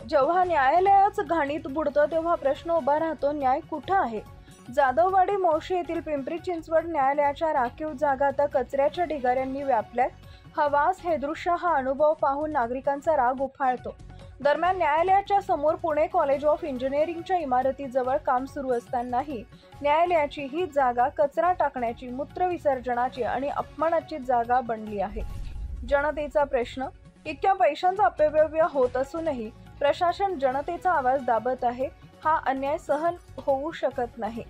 जेव्हा न्यायालयाच घाणीत बुडतं तेव्हा प्रश्न उभा राहतो, न्याय कुठं आहे? जाधववाडी मोशी येथील पिंपरी चिंचवड न्यायालयाच्या राखीव जागा आता कचऱ्याच्या ढिगाऱ्यांनी व्यापल्यात. हा वास, हे दृश्य, हा अनुभव पाहून नागरिकांचा राग उफाळतो. दरम्यान न्यायालयाच्या समोर पुणे कॉलेज ऑफ इंजिनिअरिंगच्या इमारतीजवळ काम सुरू असतानाही न्यायालयाची ही जागा कचरा टाकण्याची, मूत्रविसर्जनाची आणि अपमानाची जागा बनली आहे. जनतेचा प्रश्न, इतक्या पैशांचा अपव्यय होत असूनही प्रशासन जनतेचा आवाज दाबत आहे. हा अन्याय सहन होऊ शकत नाही.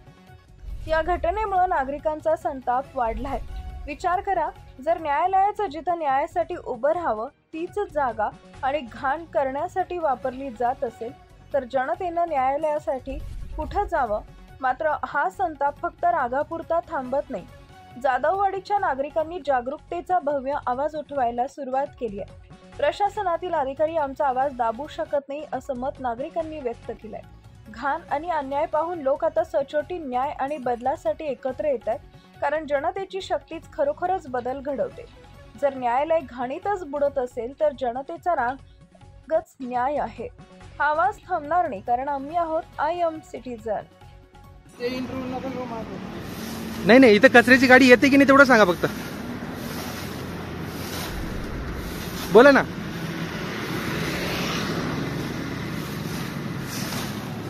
या घटनेमुळे नागरिकांचा संताप वाढलाय. विचार करा, जर न्यायालयाचं जिथं न्यायासाठी उभं राहावं तीच जागा आणि घाण करण्यासाठी वापरली जात असेल तर जनतेनं न्यायालयासाठी कुठं जावं? मात्र हा संताप फक्त रागापुरता थांबत नाही. जाधववाडीच्या नागरिकांनी जागरूकतेचा भव्य आवाज उठवायला सुरुवात केली आहे. प्रशासनातील अधिकारी आमचा आवाज दाबू शकत नाही असं मत नागरिकांनी व्यक्त केलंय. घाण आणि अन्याय पाहून लोक आता सचोटी न्याय आणि बदलासाठी एकत्र येत आहेत, कारण जनतेची शक्तीच खरोखरच बदल घडवते. जर न्यायालय घाणीतच बुडत असेल तर जनतेचा रागच न्याय आहे. हा आवाज थांबणार नाही, कारण आम्ही आहोत आय एम सिटीजन. नाही नाही, इथं कचऱ्याची गाडी येते की नाही तेवढं सांगा फक्त. बोला ना,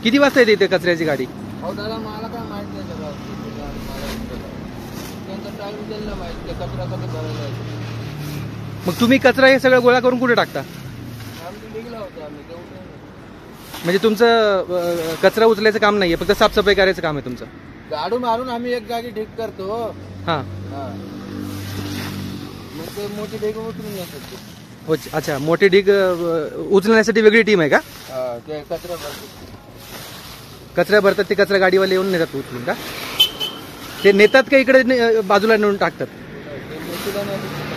किती वाजता येते इथे कचऱ्याची गाडी? हो दादा, मला काय माहित नाही सगळं. त्यांचा टाइम दिला माहिती, कचरा कधी भरायला येतो. मग तुम्ही कचरा हे सगळं गोळा करून कुठे टाकता? आम्ही निघला होतो, आम्ही तेवढं. म्हणजे तुमचं कचरा उचलायचं काम नाहीये, फक्त साफसफाई करायचं काम आहे तुमचं? गाडू मारून आम्ही एक गाडी ठीक करतो. हां, मग ते मोठी ढीग उचलून येतात. अच्छा, मोठी ढीग उचलण्यासाठी वेगळी टीम आहे का? ते कचरा भरतो. कचरा भरतात ते कचरा गाडीवाले येऊन नेतात उचलून का? ते नेतात का इकडे बाजूला नेऊन टाकतात? ते मोठीला नाही.